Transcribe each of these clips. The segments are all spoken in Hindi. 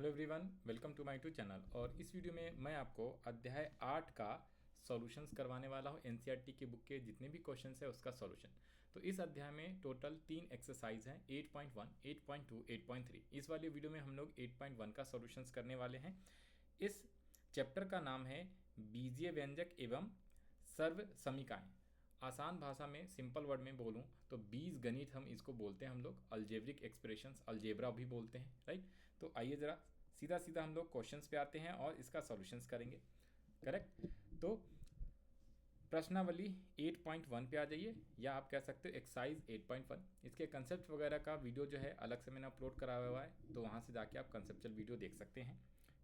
Hello everyone, welcome to my YouTube channel. और इस वीडियो में मैं आपको अध्याय 8 का सॉल्यूशंस करवाने वाला हूँ। एनसीईआरटी की बुक के जितने भी क्वेश्चंस है उसका सॉल्यूशन। तो इस अध्याय में टोटल 3 एक्सरसाइज हैं, 8.1, 8.2, 8.3। इस वाले वीडियो में हम लोग 8.1 का सॉल्यूशंस करने वाले हैं। इस चैप्टर का नाम है बीजीय व्यंजक एवं सर्व समीकाएँ। आसान भाषा में सिंपल वर्ड में बोलूं तो बीज गणित हम इसको बोलते हैं, हम लोग अल्जेब्रिक एक्सप्रेशंस, अलजेब्रा भी बोलते हैं, राइट। तो आइए ज़रा सीधा सीधा हम लोग क्वेश्चंस पे आते हैं और इसका सॉल्यूशंस करेंगे। करेक्ट। तो प्रश्नावली 8.1 पे आ जाइए, या आप कह सकते हो एक्सरसाइज 8.1। इसके कंसेप्ट वगैरह का वीडियो जो है अलग से मैंने अपलोड कराया हुआ है, तो वहाँ से जाके आप कंसेप्चुअल वीडियो देख सकते हैं।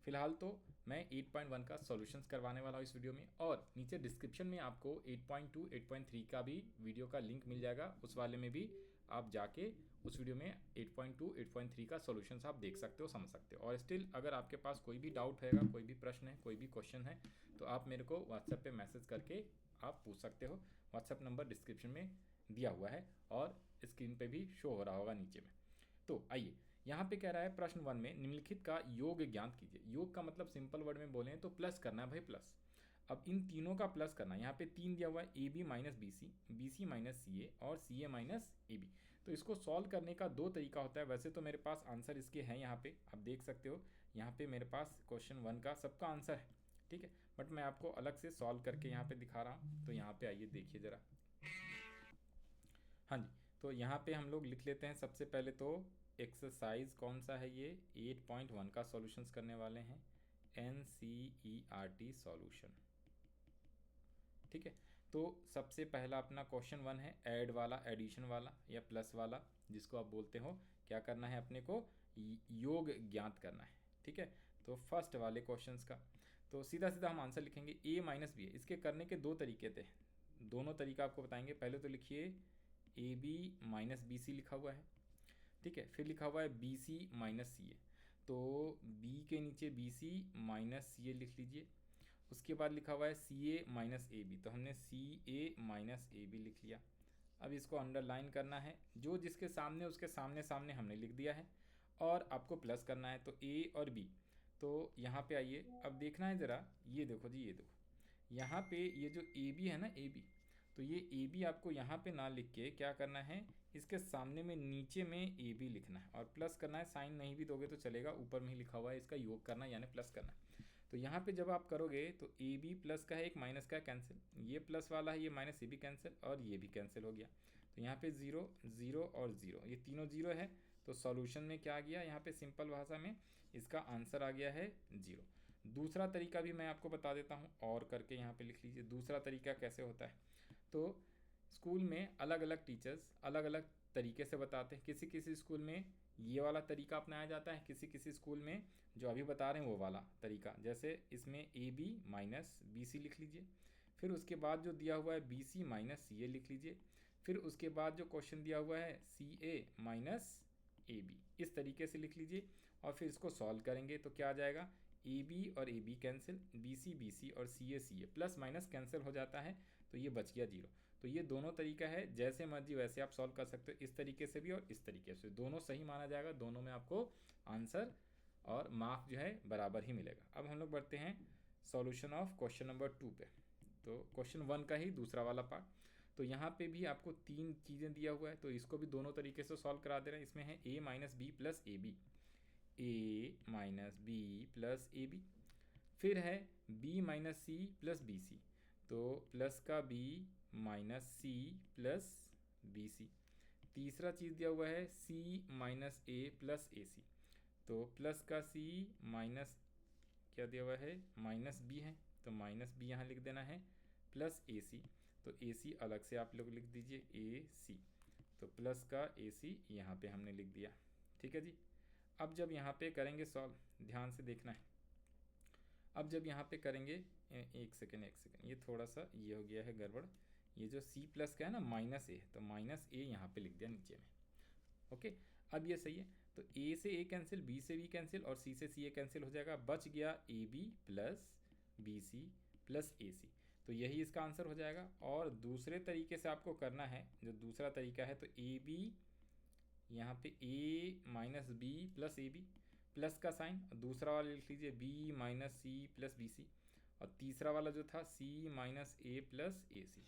फिलहाल तो मैं 8.1 का सॉल्यूशंस करवाने वाला हूँ इस वीडियो में, और नीचे डिस्क्रिप्शन में आपको 8.2, 8.3 का भी वीडियो का लिंक मिल जाएगा। उस वाले में भी आप जाके उस वीडियो में 8.2, 8.3 का सॉल्यूशंस आप देख सकते हो, समझ सकते हो। और स्टिल अगर आपके पास कोई भी डाउट रहेगा, कोई भी प्रश्न है, कोई भी क्वेश्चन है, तो आप मेरे को व्हाट्सएप पे मैसेज करके आप पूछ सकते हो। व्हाट्सएप नंबर डिस्क्रिप्शन में दिया हुआ है और स्क्रीन पे भी शो हो रहा होगा नीचे में। तो आइए, यहाँ पे कह रहा है प्रश्न 1 में निम्नलिखित का योग ज्ञात कीजिए। योग का मतलब सिंपल वर्ड में बोलें तो प्लस करना है भाई, प्लस। अब इन तीनों का प्लस करना है। यहाँ पे 3 दिया हुआ है, A B minus B C, B C minus C A और C A minus A B. तो इसको सॉल्व करने का 2 तरीका होता है। वैसे तो मेरे पास आंसर इसके हैं, यहाँ पे आप देख सकते हो। यहाँ पे मेरे पास क्वेश्चन 1 का सबका आंसर है, ठीक है। बट मैं आपको अलग से सॉल्व करके यहाँ पे दिखा रहा हूँ। तो यहाँ पे आइए देखिए ज़रा। हाँ जी, तो यहाँ पे हम लोग लिख लेते हैं सबसे पहले तो एक्सरसाइज कौन सा है, ये 8.1 का सॉल्यूशंस करने वाले हैं, एनसीईआरटी सॉल्यूशन, ठीक है। तो सबसे पहला अपना क्वेश्चन 1 है, ऐड वाला, एडिशन वाला या प्लस वाला, जिसको आप बोलते हो। क्या करना है अपने को, योग ज्ञात करना है, ठीक है। तो फर्स्ट वाले क्वेश्चंस का तो सीधा सीधा हम आंसर लिखेंगे ए माइनस बी। इसके करने के 2 तरीके थे, दोनों तरीका आपको बताएंगे। पहले तो लिखिए A B minus B C लिखा हुआ है, ठीक है। फिर लिखा हुआ है बी सी माइनस सी ए, तो बी के नीचे बी सी माइनस सी ए लिख लीजिए। उसके बाद लिखा हुआ है सी ए माइनस ए बी, तो हमने सी ए माइनस ए बी लिख लिया। अब इसको अंडरलाइन करना है, जो जिसके सामने उसके सामने सामने हमने लिख दिया है। और आपको प्लस करना है, तो ए और बी। तो यहाँ पे आइए, अब देखना है ज़रा, ये देखो जी, ये देखो यहाँ पे ये जो ए बी है ना, ए बी, तो ये ए बी आपको यहाँ पे ना लिख के क्या करना है, इसके सामने में नीचे में ए बी लिखना है और प्लस करना है। साइन नहीं भी दोगे तो चलेगा, ऊपर में ही लिखा हुआ है, इसका योग करना यानी प्लस करना है। तो यहाँ पे जब आप करोगे तो ए बी प्लस का है, एक माइनस का कैंसिल, ये प्लस वाला है, ये माइनस ये भी कैंसिल और ये भी कैंसिल हो गया। तो यहाँ पे 0, 0 और 0, ये तीनों 0 है। तो सॉल्यूशन में क्या आ गया, यहाँ पे सिंपल भाषा में इसका आंसर आ गया है 0। दूसरा तरीका भी मैं आपको बता देता हूँ, और करके यहाँ पे लिख लीजिए दूसरा तरीका कैसे होता है। तो स्कूल में अलग अलग टीचर्स अलग अलग तरीके से बताते हैं। किसी किसी स्कूल में ये वाला तरीका अपनाया जाता है, किसी किसी स्कूल में जो अभी बता रहे हैं वो वाला तरीका। जैसे इसमें A B minus B C लिख लीजिए, फिर उसके बाद जो दिया हुआ है बी सी माइनस सी ए लिख लीजिए, फिर उसके बाद जो क्वेश्चन दिया हुआ है सी ए माइनस ए बी, इस तरीके से लिख लीजिए। और फिर इसको सॉल्व करेंगे तो क्या आ जाएगा, ए बी और A B cancel, B C और C A, plus minus cancel हो जाता है, तो ये बच गया 0। तो ये दोनों तरीका है, जैसे मर्जी वैसे आप सॉल्व कर सकते हो, इस तरीके से भी और इस तरीके से, दोनों सही माना जाएगा। दोनों में आपको आंसर और मार्क जो है बराबर ही मिलेगा। अब हम लोग बढ़ते हैं सॉल्यूशन ऑफ क्वेश्चन नंबर 2 पे। तो क्वेश्चन 1 का ही दूसरा वाला पार्ट। तो यहाँ पे भी आपको 3 चीज़ें दिया हुआ है, तो इसको भी दोनों तरीके से सॉल्व करा दे रहे हैं। इसमें है A minus B plus A B, A minus B plus A B. फिर है B minus C plus B C, तो प्लस का B minus C plus B C. तीसरा चीज़ दिया हुआ है सी minus A plus A C, तो प्लस का सी माइनस क्या दिया हुआ है, माइनस बी है, तो माइनस बी यहाँ लिख देना है, प्लस ए सी। तो ए सी अलग से आप लोग लिख दीजिए ए सी, तो प्लस का ए सी यहाँ पे हमने लिख दिया, ठीक है जी। अब जब यहाँ पे करेंगे सॉल्व, ध्यान से देखना है। अब जब यहाँ पे करेंगे, एक सेकेंड, ये थोड़ा सा ये हो गया है गड़बड़। ये जो सी प्लस का है ना माइनस ए, तो माइनस ए यहाँ पे लिख दिया नीचे में, ओके। अब ये सही है, तो ए से ए कैंसिल, बी से बी कैंसिल और सी से सी ए कैंसिल हो जाएगा, बच गया A B plus B C plus A C. तो यही इसका आंसर हो जाएगा। और दूसरे तरीके से आपको करना है, जो दूसरा तरीका है, तो ए बी यहाँ पे A minus B plus A B plus का साइन, और दूसरा वाला लिख लीजिए B minus C plus B C, और तीसरा वाला जो था सी माइनस ए प्लस ए सी।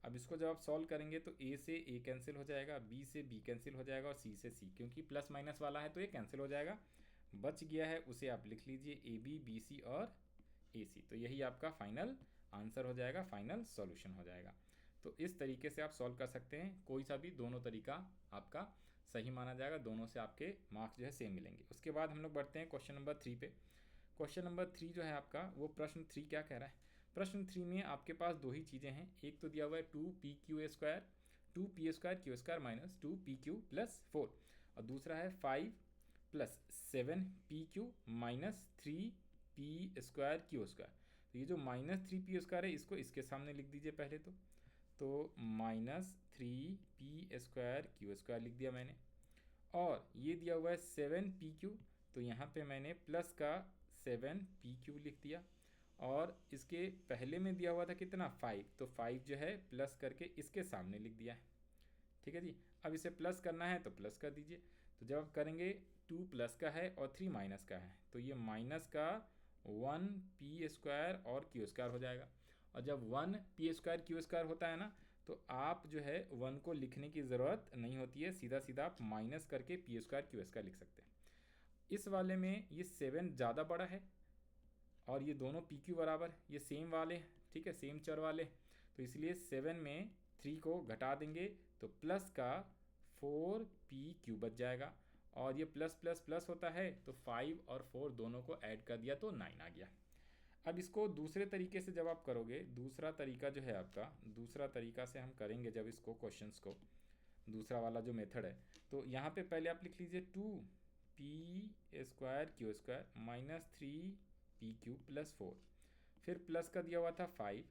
अब इसको जब आप सॉल्व करेंगे तो ए से ए कैंसिल हो जाएगा, बी से बी कैंसिल हो जाएगा, और सी से सी, क्योंकि प्लस माइनस वाला है तो ये कैंसिल हो जाएगा। बच गया है उसे आप लिख लीजिए ए बी बी सी और ए सी। तो यही आपका फाइनल आंसर हो जाएगा, फाइनल सॉल्यूशन हो जाएगा। तो इस तरीके से आप सॉल्व कर सकते हैं, कोई सा भी दोनों तरीका आपका सही माना जाएगा, दोनों से आपके मार्क्स जो है सेम मिलेंगे। उसके बाद हम लोग बढ़ते हैं क्वेश्चन नंबर 3 पे। क्वेश्चन नंबर 3 जो है आपका, वो प्रश्न 3 क्या कह रहा है? प्रश्न 3 में आपके पास दो ही चीज़ें हैं, एक तो दिया हुआ है 2pq² 2p² minus 2pq plus 4, और दूसरा है 5 प्लस 7pq माइनस 3p²q²। तो ये जो माइनस 3p² है इसको इसके सामने लिख दीजिए पहले तो माइनस 3p²q² लिख दिया मैंने। और ये दिया हुआ है 7pq, तो यहाँ पे मैंने प्लस का 7pq लिख दिया। और इसके पहले में दिया हुआ था कितना 5, तो 5 जो है प्लस करके इसके सामने लिख दिया है। ठीक है जी। अब इसे प्लस करना है तो प्लस कर दीजिए। तो जब आप करेंगे 2 प्लस का है और 3 माइनस का है, तो ये माइनस का 1p² और q² हो जाएगा। और जब 1p² q² होता है ना, तो आप जो है 1 को लिखने की ज़रूरत नहीं होती है, सीधा सीधा आप माइनस करके p² q² लिख सकते हैं। इस वाले में ये 7 ज़्यादा बड़ा है और ये दोनों pq बराबर, ये सेम वाले, ठीक है, सेम चर वाले, तो इसलिए 7 में 3 को घटा देंगे तो प्लस का 4pq बच जाएगा। और ये प्लस प्लस प्लस होता है तो 5 और 4 दोनों को ऐड कर दिया तो 9 आ गया। अब इसको दूसरे तरीके से जब आप करोगे, दूसरा तरीका जो है आपका, दूसरा तरीका से हम करेंगे जब इसको क्वेश्चंस को, दूसरा वाला जो मेथड है, तो यहाँ पे पहले आप लिख लीजिए 2p² माइनस 3pq प्लस 4, फिर प्लस का दिया हुआ था 5,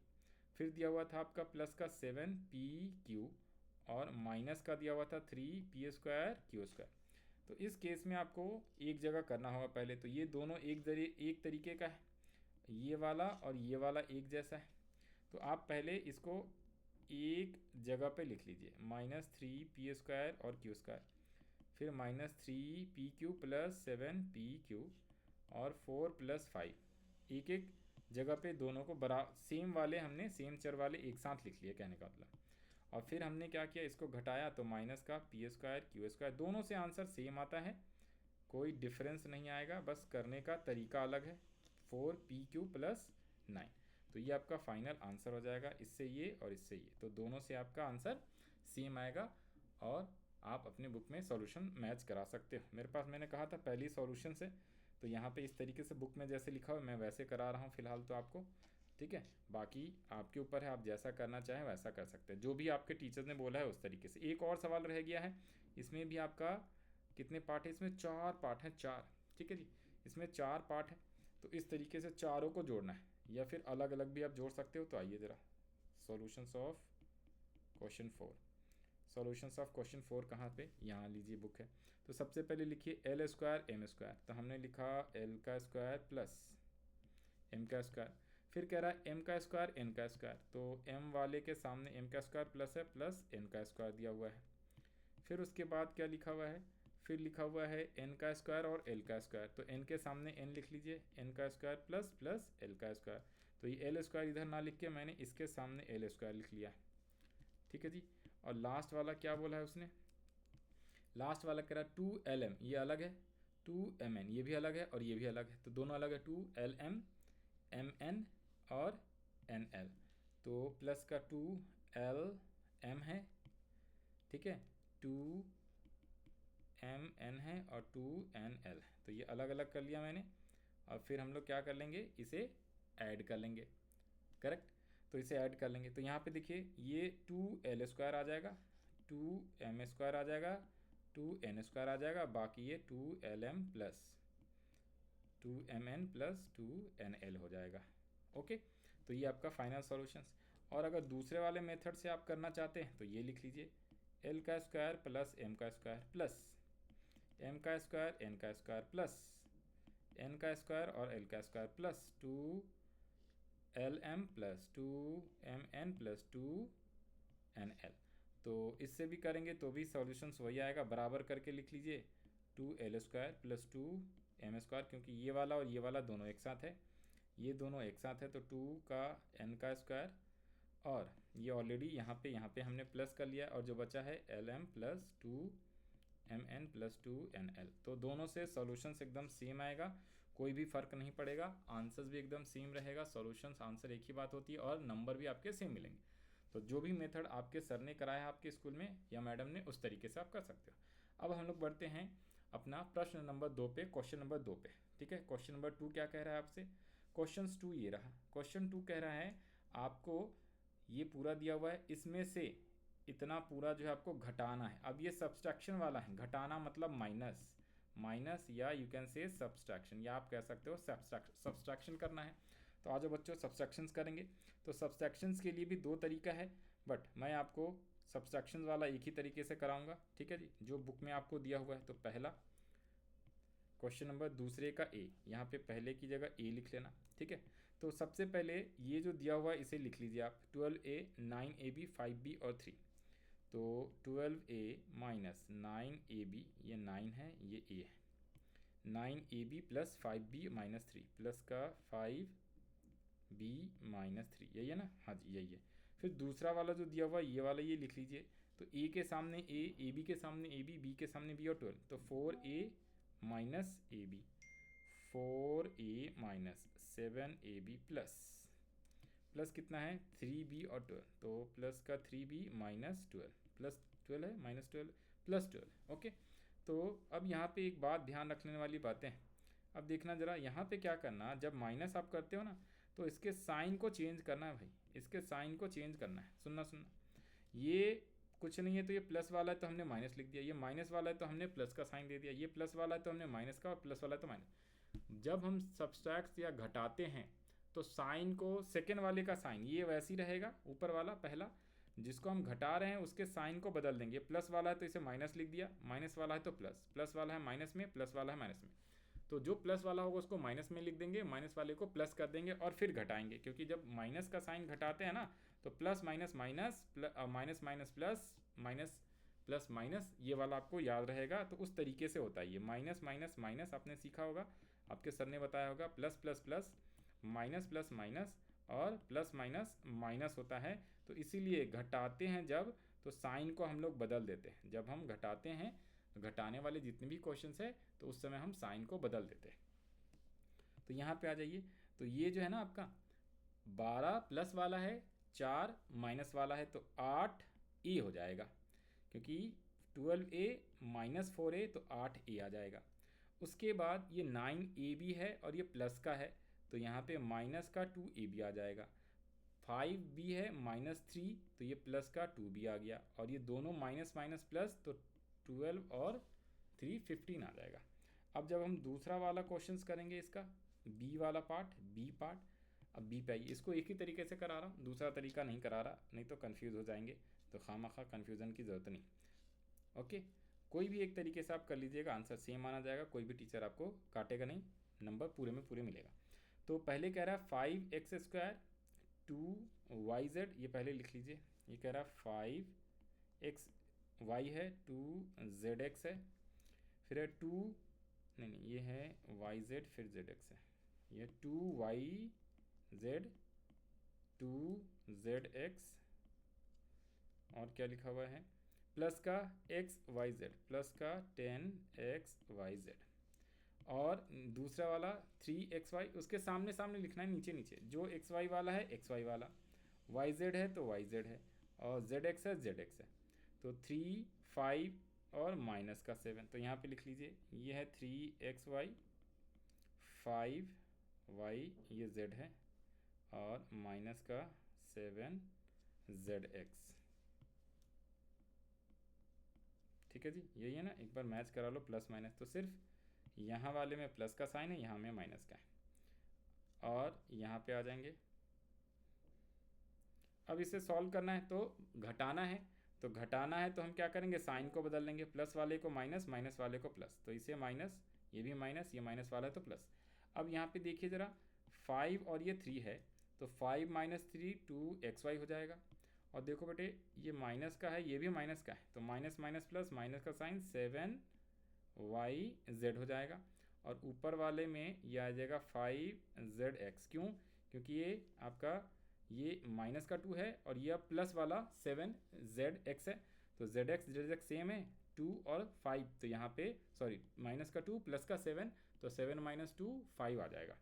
फिर दिया हुआ था आपका प्लस का 7pq और माइनस का दिया हुआ था 3p²q²। तो इस केस में आपको एक जगह करना होगा पहले, तो ये दोनों एक तरीके का है, ये वाला और ये वाला एक जैसा है, तो आप पहले इसको एक जगह पे लिख लीजिए, माइनस 3p² और q², फिर माइनस 3pq प्लस 7pq और 4 प्लस 5, एक एक जगह पे दोनों को सेम वाले हमने, सेम चर वाले एक साथ लिख लिए कहने का मतलब। और फिर हमने क्या किया, इसको घटाया तो माइनस का p² q², दोनों से आंसर सेम आता है, कोई डिफरेंस नहीं आएगा, बस करने का तरीका अलग है। 4pq प्लस 9, तो ये आपका फाइनल आंसर हो जाएगा, इससे ये और इससे ये, तो दोनों से आपका आंसर सेम आएगा और आप अपने बुक में सॉल्यूशन मैच करा सकते हो। मेरे पास, मैंने कहा था पहली सॉल्यूशन से, तो यहाँ पे इस तरीके से बुक में जैसे लिखा हो मैं वैसे करा रहा हूँ फ़िलहाल तो आपको, ठीक है। बाकी आपके ऊपर है, आप जैसा करना चाहें वैसा कर सकते हैं, जो भी आपके टीचर ने बोला है उस तरीके से। एक और सवाल रह गया है, इसमें भी आपका कितने पार्ट है, इसमें 4 पार्ट हैं, 4, ठीक है जी, इसमें 4 पार्ट है, तो इस तरीके से चारों को जोड़ना है, या फिर अलग अलग भी आप जोड़ सकते हो। तो आइए ज़रा solutions of question 4, solutions of question 4 कहाँ पे, यहाँ लीजिए बुक है। तो सबसे पहले लिखिए l² m², तो हमने लिखा l² प्लस m², फिर कह रहा है m² n², तो m वाले के सामने m² प्लस है, प्लस n² दिया हुआ है। फिर उसके बाद क्या लिखा हुआ है, फिर लिखा हुआ है n² और l², तो n के सामने n लिख लीजिए, n² प्लस प्लस l², तो ये l² इधर ना लिख के मैंने इसके सामने l² लिख लिया, ठीक है जी। और लास्ट वाला क्या बोला है उसने, लास्ट वाला कह रहा है 2lm, ये अलग है, 2mn ये भी अलग है, और ये भी अलग है, तो दोनों अलग है, 2lm mn और nl, तो प्लस का 2lm है, ठीक है, 2mn है और 2nl है, तो ये अलग अलग कर लिया मैंने। और फिर हम लोग क्या कर लेंगे, इसे ऐड कर लेंगे, करेक्ट, तो इसे ऐड कर लेंगे। तो यहाँ पे देखिए ये 2l² आ जाएगा, 2m² आ जाएगा, 2n² आ जाएगा, बाकी ये 2lm plus 2mn plus 2nl हो जाएगा। ओके, तो ये आपका फाइनल सॉल्यूशंस। और अगर दूसरे वाले मेथड से आप करना चाहते हैं तो ये लिख लीजिए l² plus m² plus m² n² plus n² और l² plus 2lm plus 2mn plus 2nl, तो इससे भी करेंगे तो भी सॉल्यूशंस वही आएगा, बराबर करके लिख लीजिए 2l² प्लस 2 एम स्क्वायर, क्योंकि ये वाला और ये वाला दोनों एक साथ है, ये दोनों एक साथ है, तो 2 का n का स्क्वायर, और ये ऑलरेडी यहाँ पे हमने प्लस कर लिया, और जो बचा है lm plus 2mn plus 2nl। तो दोनों से सॉल्यूशंस एकदम सेम आएगा, कोई भी फ़र्क नहीं पड़ेगा, आंसर्स भी एकदम सेम रहेगा, सॉल्यूशंस आंसर एक ही बात होती है, और नंबर भी आपके सेम मिलेंगे। तो जो भी मेथड आपके सर ने कराया आपके स्कूल में या मैडम ने, उस तरीके से आप कर सकते हो। अब हम लोग बढ़ते हैं अपना प्रश्न नंबर 2 पे, क्वेश्चन नंबर 2 पे। ठीक है, क्वेश्चन नंबर 2 क्या कह रहा है आपसे? क्वेश्चन 2 ये रहा। क्वेश्चन 2 कह रहा है आपको ये पूरा दिया हुआ है, इसमें से इतना पूरा जो है आपको घटाना है। अब ये सब्सट्रैक्शन वाला है, घटाना मतलब माइनस या यू कैन से सब्सट्रैक्शन, या आप कह सकते हो सब्सट्रैक्शन करना है। तो आज बच्चों सब्सट्रैक्शंस करेंगे। तो सब्सट्रैक्शंस के लिए भी 2 तरीका है, बट मैं आपको सब्सट्रैक्शंस वाला एक ही तरीके से कराऊंगा। ठीक है जी, जो बुक में आपको दिया हुआ है। तो पहला क्वेश्चन नंबर दूसरे का ए, यहाँ पे पहले की जगह ए लिख लेना। ठीक है, तो सबसे पहले ये जो दिया हुआ है इसे लिख लीजिए आप, 12a 9ab 5b और 3। तो 12a माइनस 9ab, ये 9 है, ये a है, 9ab plus 5b minus 3 plus का 5b माइनस 3, यही है ना? हाँ जी, यही है। फिर दूसरा वाला जो दिया हुआ है ये वाला, ये लिख लीजिए। तो a के सामने a, ab के सामने ab, b के सामने b और 12, तो 4a minus ab, 4a minus 7ab plus कितना है 3b और 12, तो प्लस का 3b माइनस 12 प्लस 12 है, माइनस 12 प्लस 12। ओके, तो अब यहाँ पे एक बात ध्यान रखने वाली बातें हैं। अब देखना ज़रा, यहाँ पे क्या करना, जब माइनस आप करते हो ना, तो इसके साइन को चेंज करना है भाई, इसके साइन को चेंज करना है। सुनना, ये कुछ नहीं है, तो ये प्लस वाला है तो हमने माइनस लिख दिया, ये माइनस वाला है तो हमने प्लस का साइन दे दिया, ये प्लस वाला है तो हमने माइनस का, और प्लस वाला है तो माइनस। जब हम सब्सट्रैक्ट या घटाते हैं तो साइन को, सेकेंड वाले का साइन ये वैसे ही रहेगा, ऊपर वाला पहला जिसको हम घटा रहे हैं उसके साइन को बदल देंगे। प्लस वाला है तो इसे माइनस लिख दिया, माइनस वाला है तो प्लस, प्लस वाला है माइनस में, प्लस वाला है माइनस में, तो जो प्लस वाला होगा उसको माइनस में लिख देंगे, माइनस वाले को प्लस कर देंगे और फिर घटाएंगे, क्योंकि जब माइनस का साइन घटाते हैं ना तो plus minus minus, minus minus plus, minus plus minus, ये वाला आपको याद रहेगा। तो उस तरीके से होता है ये, माइनस माइनस माइनस आपने सीखा होगा, आपके सर ने बताया होगा, plus plus plus, minus plus minus, और प्लस माइनस माइनस होता है। तो इसीलिए घटाते हैं जब, तो साइन को हम लोग बदल देते हैं। जब हम घटाते हैं, घटाने वाले जितने भी क्वेश्चंस है तो उस समय हम साइन को बदल देते हैं। तो यहाँ पे आ जाइए, तो ये जो है ना आपका 12 प्लस वाला है, 4 माइनस वाला है, तो 8a हो जाएगा, क्योंकि 12a माइनस 4a तो 8a आ जाएगा। उसके बाद ये 9ab है और ये प्लस का है, तो यहाँ पे माइनस का 2ab आ जाएगा। 5b है माइनस 3, तो ये प्लस का 2b आ गया, और ये दोनों माइनस माइनस प्लस, तो 12 और 3 15 आ जाएगा। अब जब हम दूसरा वाला क्वेश्चंस करेंगे, इसका बी वाला पार्ट, बी पार्ट, अब बी पे आइए। इसको एक ही तरीके से करा रहा हूँ, दूसरा तरीका नहीं करा रहा, नहीं तो कन्फ्यूज़ हो जाएंगे, तो खामखा कन्फ्यूज़न की ज़रूरत नहीं। ओके, कोई भी एक तरीके से आप कर लीजिएगा, आंसर सेम आना जाएगा, कोई भी टीचर आपको काटेगा नहीं, नंबर पूरे में पूरे मिलेगा। तो पहले कह रहा है 5x स्क्वायर 2yz, ये पहले लिख लीजिए। ये कह रहा है 5xy है, 2zx है, फिर है 2, नहीं ये है yz फिर zx है, ये 2yz 2zx, और क्या लिखा हुआ है, प्लस का xyz, प्लस का 10xyz, और दूसरा वाला 3xy, उसके सामने सामने लिखना है, नीचे नीचे, जो xy वाला है xy वाला, yz है तो yz है, और zx है zx है। तो 3 5 और माइनस का 7, तो यहाँ पे लिख लीजिए, ये है 3xy 5y, ये z है, और माइनस का 7zx। ठीक है जी, यही है ना, एक बार मैच करा लो प्लस माइनस, तो सिर्फ यहाँ वाले में प्लस का साइन है, यहाँ में माइनस का है, और यहाँ पे आ जाएंगे। अब इसे सॉल्व करना है, तो घटाना है, तो घटाना है तो हम क्या करेंगे, साइन को बदल लेंगे, प्लस वाले को माइनस, माइनस वाले को प्लस, तो इसे माइनस, ये भी माइनस, ये माइनस वाला है तो प्लस। अब यहाँ पे देखिए ज़रा, 5 और ये 3 है, तो 5 माइनस 3 2xy हो जाएगा, और देखो बेटे ये माइनस का है, ये भी माइनस का है, तो माइनस माइनस प्लस, माइनस का साइन 7yz हो जाएगा, और ऊपर वाले में ये आ जाएगा 5ZX। क्यों? क्योंकि ये आपका ये माइनस का 2 है और ये प्लस वाला 7ZX है। तो ZX सेम है 2 और 5, तो यहाँ पे सॉरी माइनस का 2 प्लस का 7, तो 7 माइनस 2 5 आ जाएगा।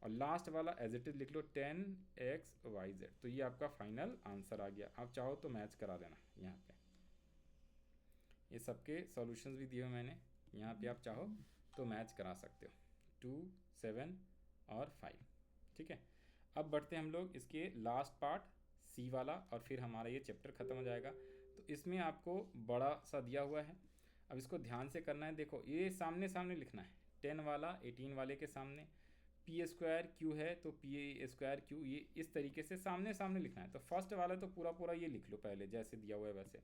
और लास्ट वाला एज इट इज लिख लो 10XYZ। तो ये आपका फाइनल आंसर आ गया। आप चाहो तो मैच करा देना यहाँ पे, ये सबके सॉल्यूशंस भी दिए हुए मैंने, यहाँ पे आप चाहो तो मैच करा सकते हो 2, 7 और 5। ठीक है, अब बढ़ते हैं हम लोग इसके लास्ट पार्ट सी वाला, और फिर हमारा ये चैप्टर ख़त्म हो जाएगा। तो इसमें आपको बड़ा सा दिया हुआ है, अब इसको ध्यान से करना है। देखो ये सामने सामने लिखना है, 10 वाला 18 वाले के सामने, पी स्क्वायर क्यू है तो पी स्क्वायर क्यू, ये इस तरीके से सामने सामने लिखना है। तो फर्स्ट वाला तो पूरा पूरा ये लिख लो पहले जैसे दिया हुआ है वैसे।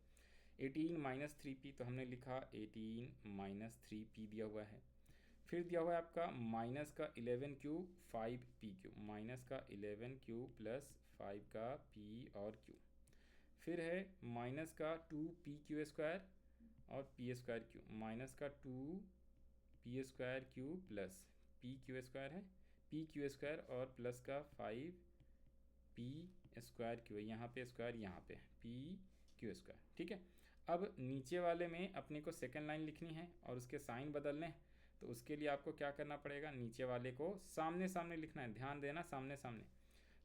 18 माइनस 3p, तो हमने लिखा 18 माइनस 3p दिया हुआ है। फिर दिया हुआ है आपका माइनस का 11q 5pq, माइनस का 11q प्लस 5 का p और q। फिर है माइनस का 2pq स्क्वायर और p स्क्वायर q, माइनस का 2p square q plus pq square है pq स्क्वायर और प्लस का 5p स्क्वायर q, यहाँ पे स्क्वायर यहाँ पे pq स्क्वायर। ठीक है, अब नीचे वाले में अपने को सेकेंड लाइन लिखनी है और उसके साइन बदलने हैं। तो उसके लिए आपको क्या करना पड़ेगा, नीचे वाले को सामने सामने लिखना है, ध्यान देना सामने सामने।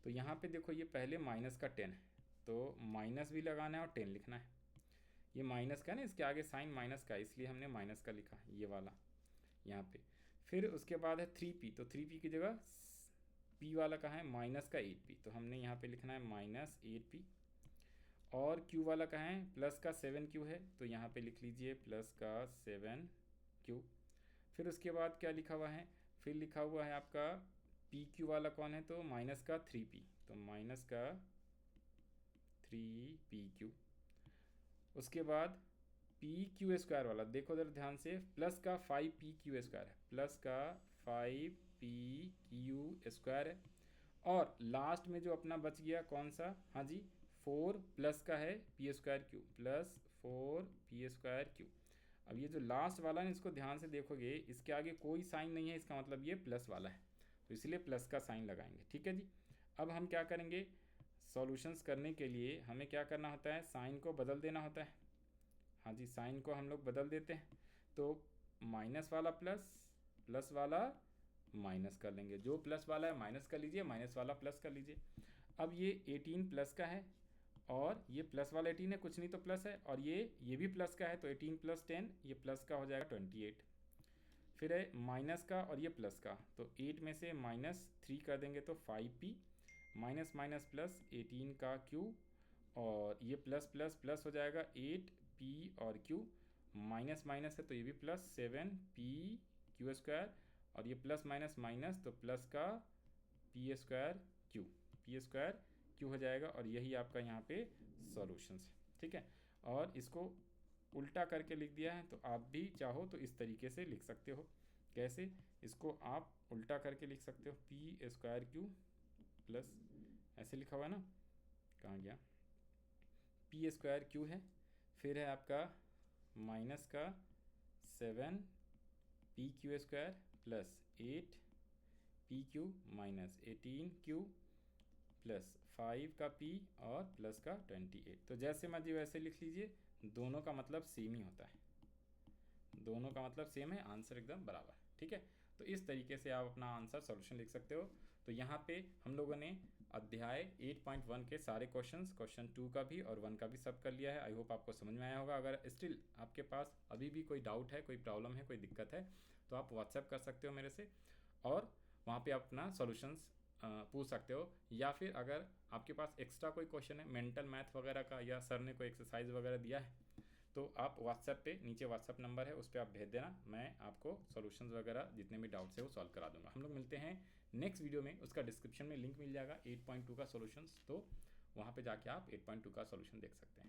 तो यहाँ पे देखो ये पहले माइनस का 10 है, तो माइनस भी लगाना है और 10 लिखना है। ये माइनस का ना, इसके आगे साइन माइनस का, इसलिए हमने माइनस का लिखा ये वाला यहाँ पे। फिर उसके बाद है 3p, तो 3p की जगह p वाला कहाँ है, माइनस का 8p, तो हमने यहाँ पे लिखना है माइनस 8p। और q वाला कहाँ है, प्लस का 7q है, तो यहाँ पे लिख लीजिए प्लस का 7q। फिर उसके बाद क्या लिखा हुआ है, फिर लिखा हुआ है आपका pq वाला कौन है, तो माइनस का 3p, तो माइनस का 3pq। उसके बाद pq स्क्वायर वाला देखो उधर ध्यान से, प्लस का 5pq स्क्वायर है, प्लस का 5pq स्क्वायर है। और लास्ट में जो अपना बच गया कौन सा, हाँ जी 4 प्लस का है p square Q, plus 4p square Q. अब ये जो लास्ट वाला है इसको ध्यान से देखोगे, इसके आगे कोई साइन नहीं है, इसका मतलब ये प्लस वाला है, तो इसलिए प्लस का साइन लगाएंगे। ठीक है जी, अब हम क्या करेंगे, सॉल्यूशंस करने के लिए हमें क्या करना होता है, साइन को बदल देना होता है। हाँ जी, साइन को हम लोग बदल देते हैं, तो माइनस वाला प्लस, प्लस वाला माइनस कर लेंगे, जो प्लस वाला है माइनस कर लीजिए, माइनस वाला प्लस कर लीजिए। अब ये 18 प्लस का है और ये प्लस वाला 18 है, कुछ नहीं तो प्लस है, और ये भी प्लस का है, तो 18 प्लस 10 ये प्लस का हो जाएगा 28। फिर है माइनस का और ये प्लस का, तो 8 में से माइनस 3 कर देंगे तो 5p, माइनस माइनस प्लस 18 का q, और ये प्लस प्लस प्लस हो जाएगा 8p और q, माइनस माइनस है तो ये भी प्लस 7pq स्क्वायर, और ये प्लस माइनस माइनस तो प्लस का p स्क्वायर q हो जाएगा। और यही आपका यहाँ पे सॉल्यूशंस है। ठीक है, और इसको उल्टा करके लिख दिया है, तो आप भी चाहो तो इस तरीके से लिख सकते हो। कैसे, इसको आप उल्टा करके लिख सकते हो, p स्क्वायर क्यू प्लस, ऐसे लिखा हुआ है ना, कहाँ गया, p स्क्वायर क्यू है, फिर है आपका माइनस का 7pq square plus 8pq minus 18q plus 5 का p और प्लस का 28। तो जैसे मर्जी वैसे लिख लीजिए, दोनों का मतलब सेम ही होता है, दोनों का मतलब सेम है, आंसर एकदम बराबर। ठीक है, तो इस तरीके से आप अपना आंसर सॉल्यूशन लिख सकते हो। तो यहाँ पे हम लोगों ने अध्याय 8.1 के सारे क्वेश्चंस, क्वेश्चन 2 का भी और 1 का भी सब कर लिया है। आई होप आपको समझ में आया होगा। अगर स्टिल आपके पास अभी भी कोई डाउट है, कोई प्रॉब्लम है, कोई दिक्कत है, तो आप व्हाट्सएप कर सकते हो मेरे से, और वहाँ पे आप अपना सॉल्यूशंस पूछ सकते हो। या फिर अगर आपके पास एक्स्ट्रा कोई क्वेश्चन है मेंटल मैथ वगैरह का, या सर ने कोई एक्सरसाइज वगैरह दिया है, तो आप व्हाट्सएप पे, नीचे व्हाट्सएप नंबर है उस पर आप भेज देना, मैं आपको सॉल्यूशंस वगैरह जितने भी डाउट्स है वो सॉल्व करा दूंगा। हम लोग मिलते हैं नेक्स्ट वीडियो में, उसका डिस्क्रिप्शन में लिंक मिल जाएगा 8.2 का सॉल्यूशंस, तो वहाँ पे जाके आप 8.2 का सॉल्यूशन देख सकते हैं।